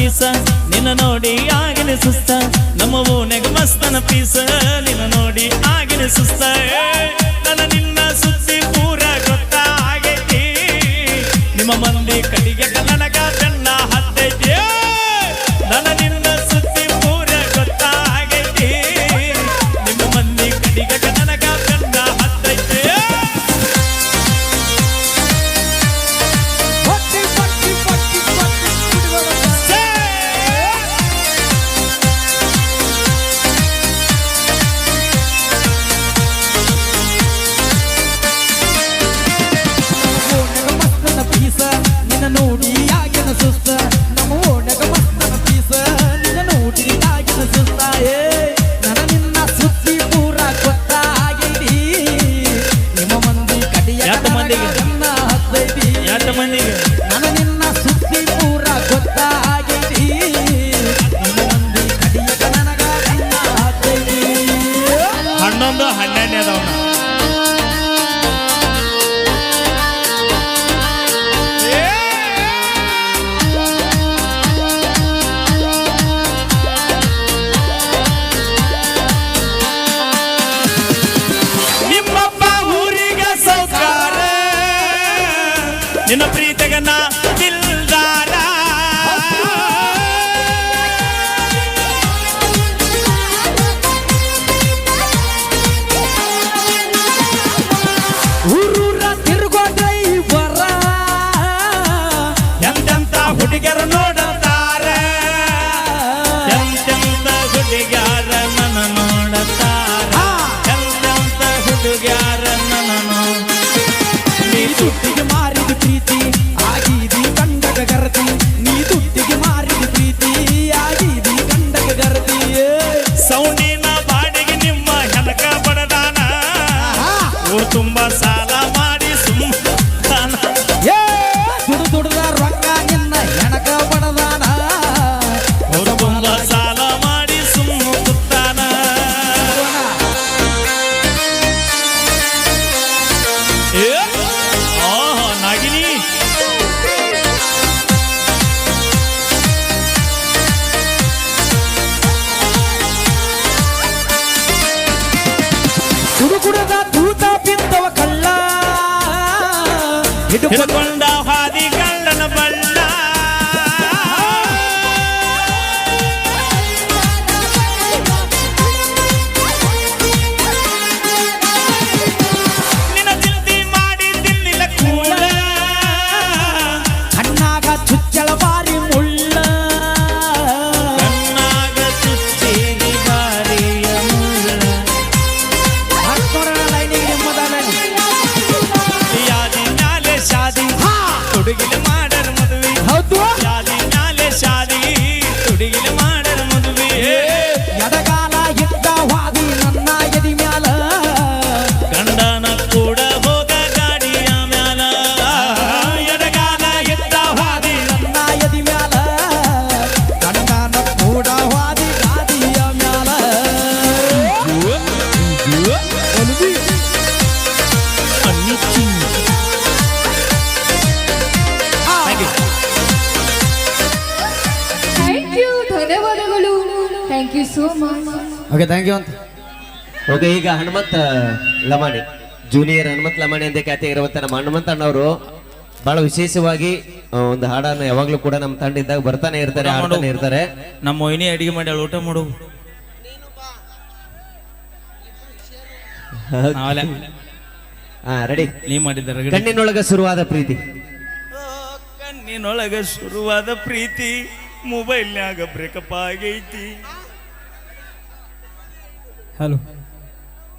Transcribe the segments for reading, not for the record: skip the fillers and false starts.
Piece ನಿನ್ನ ನೋಡಿ ಆಗಿನ ಸುಸ್ತ ನಮ್ಮ ಓನೆಗ ಮಸ್ತನ ಪೀಸ ನಿನ್ನ ನೋಡಿ ಆಗಿನ ಸುಸ್ತ ನನ್ನ ನಿನ್ನ ಸುದ್ದಿ ಪೂರ ಗೊತ್ತಾಗೈತಿ ನಿಮ್ಮ ಮಂದಿ ಕಡಿಗೆ ನನಗ ಬೆನ್ನ ಹತ್ತೈತಿ ನನ್ನ ನಿನ್ನ ಸುದ್ದಿ ಪೂರ ಗೊತ್ತಾಗೈತಿ ನಿಮ್ಮ ಮಂದಿ ಕಡಿಗೆ ನನಗ ಬೆನ್ನ ಹತ್ತೈತಿ ನೋಡಿ ಆಗಿನ ಸುಸ್ತ ನಮ್ಮ ಓಣಗ ಮಸ್ತನ ಪೀಸ ನಿನ್ನ ನೋಡಿ ಆಗಿನ ಸುಸ್ತ ನನ್ನ ನಿನ್ನ ಸುದ್ದಿ ಪೂರ ಗೊತ್ತಾಗೈತಿ ನಿಮ್ಮ ಮಂದಿ ಕಡಿಯ ಹತ್ತೈತಿ ನನ್ನ ನಿನ್ನ ಸುದ್ದಿ ಪೂರ ಗೊತ್ತಾಗೈತಿ ನಿಮ್ಮ ಮಂದಿ ಕಡಿಯ ನನಗ ಹತ್ತೈತಿ 11 12 ಅದಾವ ನಿನ್ನ ಪ್ರೀತಿಗ ನಾ ದಿಲ್ದಾರ ಊರೂರ ತಿರುಗೋ ಡ್ರೈವರ ಎಂತೆಂತ ಹುಡುಗರ ನೋಡುತ್ತಾರ ಎಂತೆಂತ ಹುಡುಗ್ಯಾರ ನನ್ನ ನೋಡುತ್ತಾರ ಎಂತೆಂತ ಹುಡುಗ್ಯಾರ ನನ್ನ ನೀ ದುಡ್ಡಿಗೆ ಮಾರಿದ ಪ್ರೀತಿ ಆಗಿದಿ ಗಂಡಗ ಗರತಿ ನೀ ದುಡ್ಡಿಗೆ ಮಾರಿದ ಪ್ರೀತಿ ಆಗಿದಿ ಗಂಡಗ ಗರತಿ ಸೌಂಡಿನ ಬಾಡಿಗೆ ನಿಮ್ಮ ಹೆನಕ ಬಡದಾನ ಊರು ತುಂಬ ಸಾಲ ಮಾಡಿ ಸುಮ್ಮನ ದುಡ್ದ ರೊಕ್ಕ ನಿನ್ನ ಹೆಣಕ ಬಡದಾನ ಊರು ತುಂಬ ಸಾಲ ಮಾಡಿ ಸುಮ್ಮ ಕುತ್ತಾನ ನಾಗಿನಿ ಕುಡುಕುಡದ ತೂತ ಬಿದ್ದವ ಕಳ್ಳ ಹಿಡ್ಕೊಂಡ ಹಾದಿ ಕಳ್ಳನ ಬಳ್ಳ ನಿನ್ನ ಚಿಂತಿ ಮಾಡಿ ತಿನ್ನಿಲ್ಲ ಕೂಳ ಕಣ್ಣಾಗ ಚುಚ್ಚಳ ಬಾರಿ ಮುಳ್ಳ ಕಣ್ಣಾಗ ಚುಚ್ಚೇರಿ ಬಾರಿಯ ಮುಳ್ಳ ಲೈನಿಗೆ ಮೊದಲ ಯಾದಿ ನಾಲೆ ಶಾದಿ ಹುಡುಗಿಲೆ ಮಾಡರ ಮದುವೆ ಹೌದು ಯಾದಿ ನಾಲೆ ಶಾದಿ ಹುಡುಗಿಲೆ ಮಾಡರ ಮದುವೆ ಎಡಗಾಲ ಇಟ್ಟ ವಾದಿ ನನ್ನ ಎದಿ ಮ್ಯಾಲ ಗಂಡನ ಕೂಡ ಹೋಗ ಗಾಡಿಯ ಮ್ಯಾಲ ಎಡಗಾಲ ಇಟ್ಟ ಹಾದಿ ನನ್ನ ಎದಿ ಮ್ಯಾಲ ಗಂಡನ ಕೂಡ ವಾದಿ ಗಾದಿಯ ಮ್ಯಾಲ ಥ್ಯಾಂಕ್ ಯು ಧನ್ಯವಾದಗಳು thank you so much okay thank you ಅಂತ ಓಕೆ ಈಗ ಹನುಮಂತ ಲಮಾಣಿ ಜೂನಿಯರ್ ಹನುಮಂತ ಲಮಾಣಿ ಅಂತ ಖ್ಯಾತಿ ಇರುವಂತ ನಮ್ಮ ಹನುಮಂತ ಅಣ್ಣವರು ಬಹಳ ವಿಶೇಷವಾಗಿ ಒಂದು ಹಾಡನ್ನು ಯಾವಾಗ್ಲೂ ಕೂಡ ನಮ್ಮ ತಂಡದಾಗ ಬರ್ತಾನೆ ಇರ್ತಾರೆ ಆಡ್ತಾನೆ ಇರ್ತಾರೆ. ನಮ್ಮ ಮೊಯ್ನಿ ಅಡಿಗೆ ಮಾಡಿ ಊಟ ಮಾಡು ರೆಡಿ. ನೀ ಮಾಡಿದ್ದಾರೆ ಕಣ್ಣಿನೊಳಗ ಶುರುವಾದ ಪ್ರೀತಿ ಕಣ್ಣಿನೊಳಗ ಶುರುವಾದ ಪ್ರೀತಿ ಮೊಬೈಲ್ನ್ಯಾಗ ಬ್ರೇಕಪ್ ಆಗೈತಿ. ಹಲೋ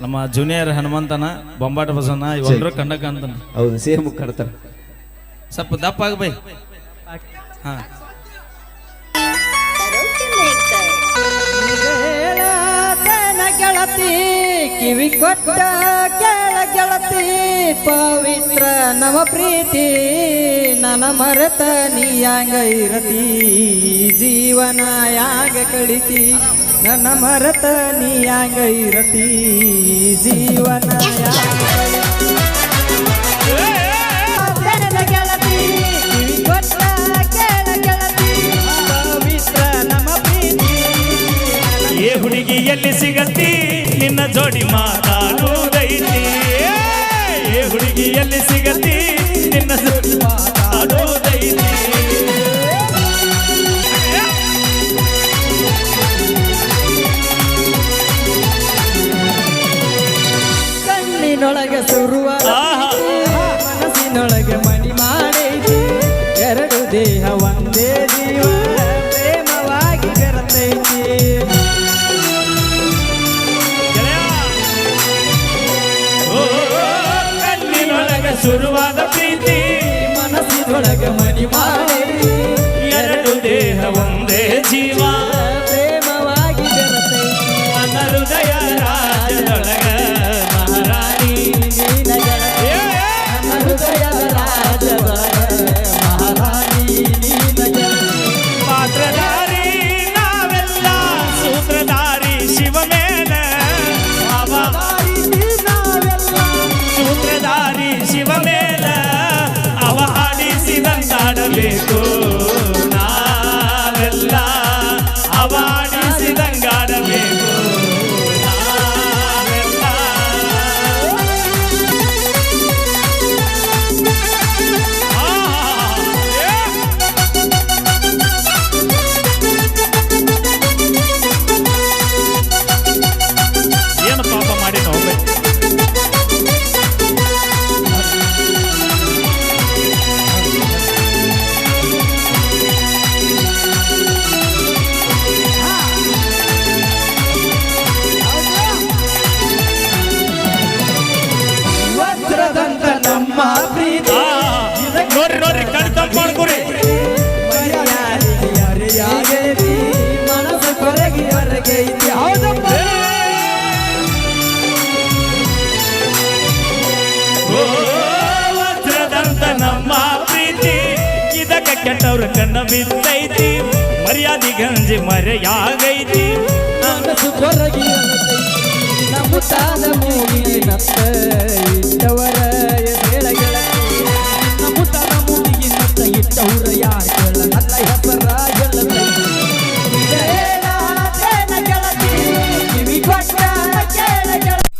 ನಮ್ಮ ಜೂನಿಯರ್ ಹನುಮಂತನ ಬೊಂಬಾಟ ಬಸವನ ಇವಂದ್ರು ಕಂಡಕ ಅಂತಾನ. ಹೌದು ಸೇಮ್ ಕಡ್ತಾರ ಸ್ವಲ್ಪ ದಪ್ಪ ಆಗ ಬೈ. ಹಾ ಗೆಳತಿ ಕಿವಿ ಕೊಟ್ಟ ಕೇಳ ಗೆಳತಿ ಪವಿತ್ರ ನವ ಪ್ರೀತಿ ನನ್ನ ಮರೆತ ನೀಯಾಂಗ ಇರತಿ ಜೀವನ ಯಾಗ ಕಳಿತಿ ನನ್ನ ಮರೆತ ನೀಯಾಂಗ ಇರತಿ ಜೀವನ ಯಾಗ ಕಳಿತಿ. ಗೆಳತಿ ಕಿವಿ ಕೊಟ್ಟ ಕೇಳ ಗೆಳತಿ ಜೋಡಿ ಮಾತಾಡುವುದೈತಿ ಹುಡುಗಿ ಎಲ್ಲಿ ಸಿಗತಿ ನಿನ್ನ ಜೋಡಿ ಮಾತಾಡುವುದೈತಿ ಕಣ್ಣಿನೊಳಗೆ ಶುರುವಾದ ಮನಸ್ಸಿನೊಳಗೆ ಮಣಿ ಮಾಡೈತಿ ಎರಡು ದೇಹ ಒಂದೇ ಜೀವ ಪ್ರೇಮವಾಗಿ ಬೆರೆತೈತಿ ಕಣ್ಣಿನೊಳಗೆ ಶುರುವಾದ ಪ್ರೀತಿ ಮನಸ್ಸಿನೊಳಗೆ ಮಣಿ ಮಾಡೈತಿ ಎರಡು ದೇಹ ಒಂದೇ ಜೀವ ಪ್ರೇಮವಾಗಿ ಬೆರೆತೈತಿ ನನ್ನ ಹೃದಯ ರಾಜದೊಳಗ ಮಹಾರಾಣಿ ನೀನ ಗೆಳತಿ ನನ್ನ ಹೃದಯದ ರಾಜದೊಳಗೆ ಮಹಾರಾಣಿ ನೀನ ಗೆಳತಿ ಪಾತ್ರಧಾರಿ ನಾವೆಲ್ಲ ಸೂತ್ರಧಾರಿ ಶಿವ ಮೇಲ ಸೂತ್ರಧಾರಿ ಶಿವ ಮೇಲ ಅವ ಆಡಿಸಿದಂಗಾಡಬೇಕು ನಾವೆಲ್ಲ ಅವ ಆಡಿಸಿದಂಗಾಡಬೇಕು ನಾವೆಲ್ಲ ಏನು ಪಾಪ ಮಾಡಿ ನೋಡ್ಬೇಕು ವಜ್ರದಂತ ನಮ್ಮ ಪ್ರೀತಿ ನೋಡ್ರಿ ನೋಡ್ರಿ ಕಣ್ ತಂಪ್ ಮಾಡ್ಕೊರಿ ಮರ್ಯಾದೆಗೆ ಅರೆಯಾಗೈತಿ ಮನಸ್ಸು ಕೊರಗಿ ಹೊರಗೈತಿ ಹೌದಪ್ಪ ಓ, ವಜ್ರದಂತ ನಮ್ಮ ಪ್ರೀತಿ ಇದಕ್ಕೆ ಕೆಟ್ಟವ್ರ ಕಣ್ಣ ಬಿದ್ದೈತಿ ಮರ್ಯಾದಿ ಗಂಜಿ ಮರೆಯಾಗೈತಿ ಮನಸ್ಸು ಕೊರಗಿ ಹೊರಗೈತಿ ನಮ್ಮ ತಾನ ಮೂಗಿನತ್ತ ಇಟ್ಟವರ ಎದೇಳ ಗೆಳತಿ ನಮ್ಮ ತಾನ ಮೂಗಿನತ್ತ ಇಟ್ಟವರ ಯಾರ ಕೇಳ ನನ್ನ ಹೆಸರ ಗೆಳತೈತಿ ಗೆಳತಿ ಕಿವಿ ಕೊಟ್ಟ ಕೇಳ ಗೆಳತಿ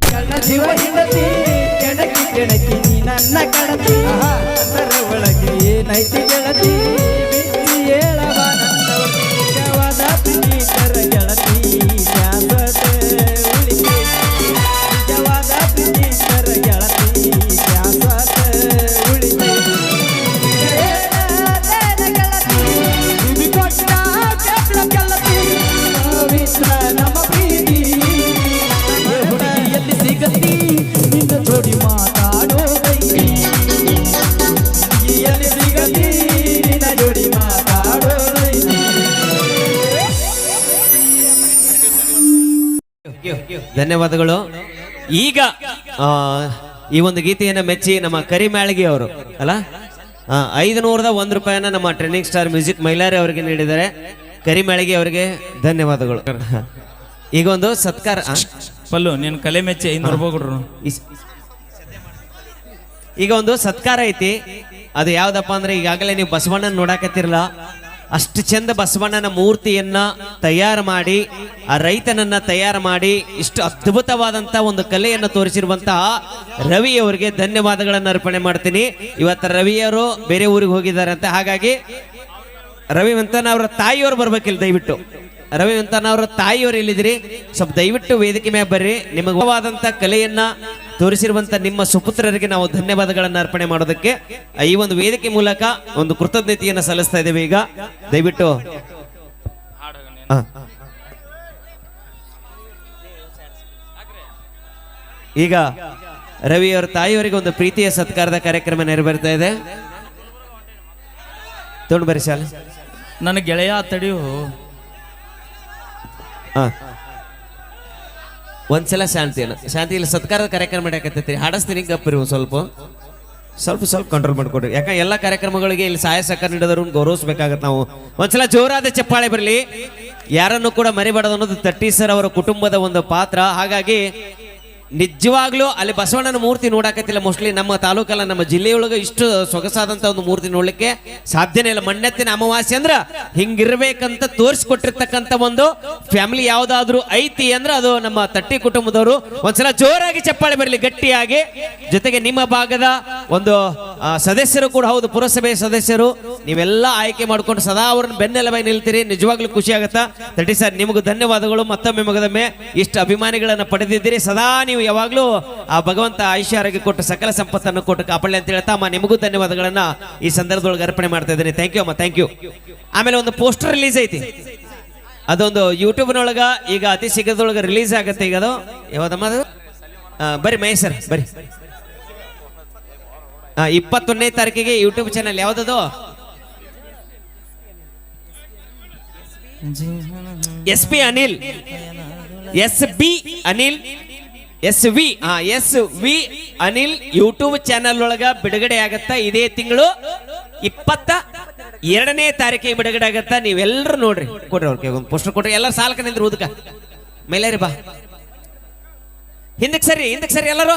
ಕಣ್ಣ ಜೀವ ಹಿಂಡತಿ ಕೆಣಕಿ ಕೆಣಕಿ ನೀ ನನ್ನ ಕಡತಿ ಅದರ ಒಳಗೆ ಏನೈತಿ ಗೆಳತಿ ಬಿಚ್ಚಿ ಹೇಳವ ನನ್ನ ನಿಜವಾದ ಪ್ರೀತಿಕರ ಗೆಳತಿ ಶಾಶ್ವತ ಉಳಿಕೆ ನಿಜವಾದ ಪ್ರೀತಿಕರ ಗೆಳತಿ ಶಾಶ್ವತ ಉಳಿಕೆ ಗೆಳತಿ ಕಿವಿ ಕೊಟ್ಟ ಕೆಟ್ಟ ಗೆಳತಿ ಪವಿತ್ರ ನಮ್ಮ ಪ್ರೀತಿ ಎಲ್ಲಿ ಸಿಗತಿ ನಿನ್ನ ಜೋಡಿ ಮಾತಾಡೋದೈತಿ ಎಲ್ಲಿ ಸಿಗತಿ ನಿನ್ನ ಜೋಡಿ ಮಾತಾಡೋದೈತಿ ಧನ್ಯವಾದಗಳು. ಈಗ ಆ, ಈ ಒಂದು ಗೀತೆಯನ್ನ ಮೆಚ್ಚಿ ನಮ್ಮ ಕರಿಮ್ಯಾಳಗಿ ಅವರು ಅಲ್ಲ 501 ರೂಪಾಯಿನ ನಮ್ಮ ಟ್ರೆಂಡಿಂಗ್ ಸ್ಟಾರ್ ಮ್ಯೂಸಿಕ್ ಮೈಲಾರಿ ಅವರಿಗೆ ನೀಡಿದ್ದಾರೆ. ಕರಿಮ್ಯಾಳಗಿ ಅವರಿಗೆ ಧನ್ಯವಾದಗಳು. ಈಗ ಒಂದು ಸತ್ಕಾರ ಪಲ್ಲು ನೀನು ಕಲೆ ಮೆಚ್ಚಿ 500 ರೂಪಾಯಿ ಕೊಡ್ರು ಈಗ ಒಂದು ಸತ್ಕಾರ ಐತಿ. ಅದು ಯಾವ್ದಪ್ಪ ಅಂದ್ರೆ ಈಗಾಗಲೇ ನೀವು ಬಸವಣ್ಣನ ನೋಡಾಕತ್ತಿರಲ್ಲ, ಅಷ್ಟು ಚಂದ ಬಸವಣ್ಣನ ಮೂರ್ತಿಯನ್ನ ತಯಾರು ಮಾಡಿ ಆ ರೈತನನ್ನ ತಯಾರು ಮಾಡಿ ಇಷ್ಟು ಅದ್ಭುತವಾದಂತ ಒಂದು ಕಲೆಯನ್ನು ತೋರಿಸಿರುವಂತಹ ರವಿ ಅವರಿಗೆ ಧನ್ಯವಾದಗಳನ್ನು ಅರ್ಪಣೆ ಮಾಡ್ತೀನಿ. ಇವತ್ತು ರವಿಯವರು ಬೇರೆ ಊರಿಗೆ ಹೋಗಿದ್ದಾರೆ ಅಂತ, ಹಾಗಾಗಿ ರವಿ ವಂತನ ಅವರ ತಾಯಿಯವರು ಬರ್ಬೇಕಿಲ್ಲ. ದಯವಿಟ್ಟು ರವಿ ವಂತನ ಅವರ ತಾಯಿಯವರು ಎಲ್ಲಿದ್ದೀರಿ, ಸ್ವಲ್ಪ ದಯವಿಟ್ಟು ವೇದಿಕೆ ಮೇಲೆ ಬರ್ರಿ. ನಿಮಗವಾದಂತ ಕಲೆಯನ್ನ ತೋರಿಸಿರುವಂತ ನಿಮ್ಮ ಸುಪುತ್ರರಿಗೆ ನಾವು ಧನ್ಯವಾದಗಳನ್ನು ಅರ್ಪಣೆ ಮಾಡೋದಕ್ಕೆ ಈ ಒಂದು ವೇದಿಕೆ ಮೂಲಕ ಒಂದು ಕೃತಜ್ಞತೆಯನ್ನು ಸಲ್ಲಿಸ್ತಾ ಇದ್ದೇವೆ. ಈಗ ದಯವಿಟ್ಟು ಹಾ. ಈಗ ರವಿ ಅವರ ತಾಯಿಯವರಿಗೆ ಒಂದು ಪ್ರೀತಿಯ ಸತ್ಕಾರದ ಕಾರ್ಯಕ್ರಮ ನೆರವೇರ್ತಾ ಇದೆ. ತೊಗೊಂಡು ಬರ್ರಿ ಶಾಲೆ. ನನ್ನ ಗೆಳೆಯ ತಡಿಯು. ಹಾ, ಒಂದ್ಸಲ ಶಾಂತಿ ಇಲ್ಲಿ ಸತ್ಕಾರದ ಕಾರ್ಯಕ್ರಮ ಮಾಡಕತ್ತೈತಿ. ಹಾಡಿಸ್ತೀನಿ, ಗಪ್ಪರಿ ಸ್ವಲ್ಪ ಕಂಟ್ರೋಲ್ ಮಾಡ್ಕೊಡ್ರಿ. ಯಾಕಂದ್ರೆ ಎಲ್ಲ ಕಾರ್ಯಕ್ರಮಗಳಿಗೆ ಇಲ್ಲಿ ಸಹಾಯ ಸಹಕಾರ ನೀಡೋದವ್ರನ್ನ ಗೌರವಿಸ್ಬೇಕಾಗತ್ತೆ ನಾವು. ಒಂದ್ಸಲ ಜೋರಾದ ಚಪ್ಪಾಳೆ ಬರಲಿ. ಯಾರನ್ನು ಕೂಡ ಮರಿಬಾರದು ಅನ್ನೋದು ತಟ್ಟಿ ಸರ್ ಅವರ ಕುಟುಂಬದ ಒಂದು ಪಾತ್ರ. ಹಾಗಾಗಿ ನಿಜವಾಗ್ಲೂ ಅಲ್ಲಿ ಬಸವಣ್ಣನ ಮೂರ್ತಿ ನೋಡಕತ್ತಿಲ್ಲ. ಮೋಸ್ಟ್ಲಿ ನಮ್ಮ ತಾಲೂಕಲ್ಲ, ನಮ್ಮ ಜಿಲ್ಲೆಯೊಳಗೆ ಇಷ್ಟು ಸೊಗಸಾದಂತ ಒಂದು ಮೂರ್ತಿ ನೋಡ್ಲಿಕ್ಕೆ ಸಾಧ್ಯನೇ ಇಲ್ಲ. ಮಣ್ಣೆತ್ತಿನ ಅಮಾವಾಸ್ಯೆ ಅಂದ್ರ ಹಿಂಗಿರ್ಬೇಕಂತ ತೋರಿಸ್ಕೊಟ್ಟಿರ್ತಕ್ಕಂಥ ಒಂದು ಫ್ಯಾಮಿಲಿ ಯಾವ್ದಾದ್ರು ಐತಿ ಅಂದ್ರೆ ಅದು ನಮ್ಮ ತಟ್ಟಿ ಕುಟುಂಬದವರು. ಒಂದ್ಸಲ ಜೋರಾಗಿ ಚಪ್ಪಾಳೆ ಬರಲಿ, ಗಟ್ಟಿಯಾಗಿ. ಜೊತೆಗೆ ನಿಮ್ಮ ಭಾಗದ ಒಂದು ಸದಸ್ಯರು ಕೂಡ ಹೌದು, ಪುರಸಭೆ ಸದಸ್ಯರು. ನೀವೆಲ್ಲ ಆಯ್ಕೆ ಮಾಡ್ಕೊಂಡು ಸದಾ ಅವ್ರನ್ನ ಬೆನ್ನೆಲುಬಾಗಿ ನಿಲ್ತೀರಿ. ನಿಜವಾಗ್ಲೂ ಖುಷಿ ಆಗತ್ತಾ. ತಟ್ಟಿ ಸರ್, ನಿಮಗೂ ಧನ್ಯವಾದಗಳು. ಮತ್ತೊಮ್ಮೆ ಮಗದೊಮ್ಮೆ ಇಷ್ಟು ಅಭಿಮಾನಿಗಳನ್ನ ಪಡೆದಿದ್ದೀರಿ. ಸದಾ ನೀವು ಯಾವಾಗ್ಲೂ ಆ ಭಗವಂತ ಆಯುಷ್ಯ ಆರೋಗ್ಯ ಕೊಟ್ಟು ಸಕಲ ಸಂಪತ್ತನ್ನು ಕೊಟ್ಟು ಕಾಪಾಡಲಿ ಅಂತ ಹೇಳ್ತಾ ಅಮ್ಮ ನಿಮಗೂ ಧನ್ಯವಾದಗಳನ್ನ ಈ ಸಂದರ್ಭದೊಳಗೆ ಅರ್ಪಣೆ ಮಾಡ್ತಾ ಇದ್ದೀನಿ. ಥ್ಯಾಂಕ್ ಯು ಅಮ್ಮ, ಥ್ಯಾಂಕ್ ಯು. ಆಮೇಲೆ ಒಂದು ಪೋಸ್ಟರ್ ರಿಲೀಸ್ ಐತಿ, ಅದೊಂದು ಯೂಟ್ಯೂಬ್ನೊಳಗ ಈಗ ಅತಿ ಶೀಘ್ರದೊಳಗೆ ರಿಲೀಸ್ ಆಗುತ್ತೆ. ಈಗ ಅದು ಯಾವ್ದಮ್ಮ ಅದು? ಬರ್ರಿ ಮಹೇಶ್ ಸರ್ ಬರ್ರಿ. 21ನೇ ತಾರೀಕಿಗೆ ಯೂಟ್ಯೂಬ್ ಚಾನಲ್ ಯಾವ್ದದು? SP Anil, SB Anil, SV Anil YouTube channel ಒಳಗ ಬಿಡುಗಡೆ ಆಗತ್ತ. ಇದೇ ತಿಂಗಳು 22ನೇ ತಾರೀಕಿಗೆ ಬಿಡುಗಡೆ ಆಗತ್ತ. ನೀವೆಲ್ಲರೂ ನೋಡ್ರಿ, ಕೊಡ್ರಿ ಅವ್ರಿಗೆ ಒಂದು ಪೋಸ್ಟರ್ ಕೊಡ್ರಿ. ಎಲ್ಲ ಸಾಲಕ ನಿಂದ್ರಿ ಉದಕ ಮೇಲೆ ಬಾ. ಹಿಂದಕ್ಕೆ ಸರಿ ಎಲ್ಲರೂ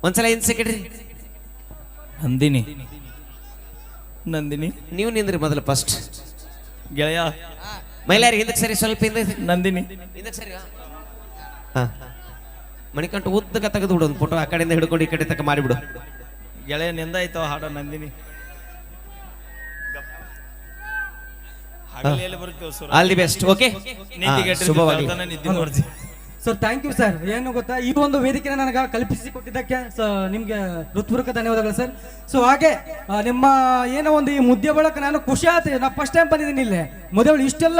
ಒಂದ್ಸಲ ಹಿಂದೆ ಸಿಕ್ಕಿಡ್ರಿ. ನಂದಿನಿ ನೀವು ನಿಂದ್ರಿ ಮೊದಲು ಫಸ್ಟ್. ಗೆಳೆಯ ಮೈಲಾರಿ ಹಿಂದಕ್ಕೆ ಸರಿ, ಸ್ವಲ್ಪ ಹಿಂದೆ. ನಂದಿನಿ ಹಿಂದಕ್ಕೆ ಸರಿ. ಹಾ, ಮಣಿಕಂಠ ಉದ್ದಕ ತೆಗೆದು ಬಿಡು ಒಂದು ಫೋಟೋ. ಆ ಕಡೆಯಿಂದ ಹಿಡ್ಕೊಂಡು ಈ ಕಡೆ ತಕ್ಕ ಮಾಡಿಬಿಡು. ಗೆಳೆಯ ನಿಂದಾಯ್ತವ ಹಾಡ Nandini. All the best. Okay, ಶುಭವಾಗಲಿ. So thank you sir. ಏನು ಗೊತ್ತಾ, ಈ ಒಂದು ವೇದಿಕೆನ ನನಗೆ ಕಲ್ಪಿಸಿ ಕೊಟ್ಟಿದ್ದಕ್ಕೆ ನಿಮ್ಗೆ ಹೃತ್ಪೂರ್ವಕ ಧನ್ಯವಾದಗಳು ಸರ್. ಸೊ ಹಾಗೆ ನಿಮ್ಮ ಏನೋ ಒಂದು ಈ ಮುದ್ದೆ ಬಳಕ ನಾನು ಖುಷಿ ಆಯ್ತು. ನಾ ಫಸ್ಟ್ ಟೈಮ್ ಬಂದಿದ್ದೀನಿ ಇಲ್ಲಿ ಮುದ್ದೆ ಬಳ. ಇಷ್ಟೆಲ್ಲ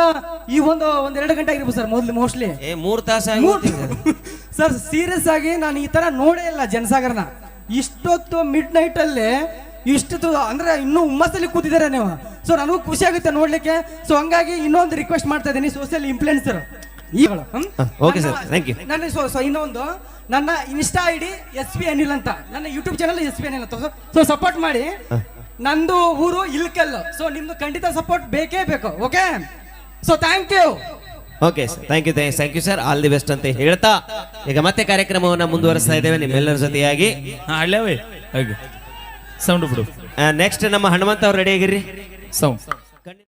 ಈ ಒಂದೆರಡು ಗಂಟೆ ಆಗಿರ್ಬೋದು ಸರ್ ಮೋಸ್ಟ್ಲಿ 3 ತಾಸು ಸರ್. ಸೀರಿಯಸ್ ಆಗಿ ನಾನು ಈ ತರ ನೋಡೇ ಇಲ್ಲ ಜನಸಾಗರನ. ಇಷ್ಟೊತ್ತು ಮಿಡ್ ನೈಟ್ ಅಲ್ಲಿ ಇಷ್ಟು ಅಂದ್ರೆ ಇನ್ನೂ ಹುಮ್ಮಸ್ಸಲ್ಲಿ ಕೂತಿದ್ದಾರೆ ನೀವು. ಸೊ ನನಗೂ ಖುಷಿ ಆಗುತ್ತೆ ನೋಡ್ಲಿಕ್ಕೆ. ಸೊ ಹಂಗಾಗಿ ಇನ್ನೊಂದು ರಿಕ್ವೆಸ್ಟ್ ಮಾಡ್ತಾ ಇದ್ದೀನಿ, social influencer okay sir, thank you. ನನ್ನ ಇನ್ನೊಂದು ನನ್ನ ಇನ್ಸ್ಟಾ ID SP ಅನಿಲ್ ಅಂತ, ನನ್ನ ಯೂಟ್ಯೂಬ್ ಚಾನಲ್ SP ಅನಿಲ್ ಅಂತ. ಸೊ ಸಪೋರ್ಟ್ ಮಾಡಿ. ನಂದು ಊರು ಇಲ್ಕಲ್. ಸೊ ನಿಮ್ದು ಖಂಡಿತ ಸಪೋರ್ಟ್ ಬೇಕೇ ಬೇಕು. Okay, so thank you. Okay sir, thank you sir. All the best ಅಂತ ಹೇಳ್ತಾ ಈಗ ಮತ್ತೆ ಕಾರ್ಯಕ್ರಮವನ್ನು ಮುಂದುವರಿಸ್ತಾ ಇದ್ದೇವೆ ನಿಮ್ಮೆಲ್ಲರ ಜೊತೆಯಾಗಿ. ಸೌಂಡ್ ಬಿಡು. ನೆಕ್ಸ್ಟ್ ನಮ್ಮ ಹನುಮಂತ ಅವ್ರು ರೆಡಿ ಆಗಿರ್ರಿ. ಸೌಂಡ್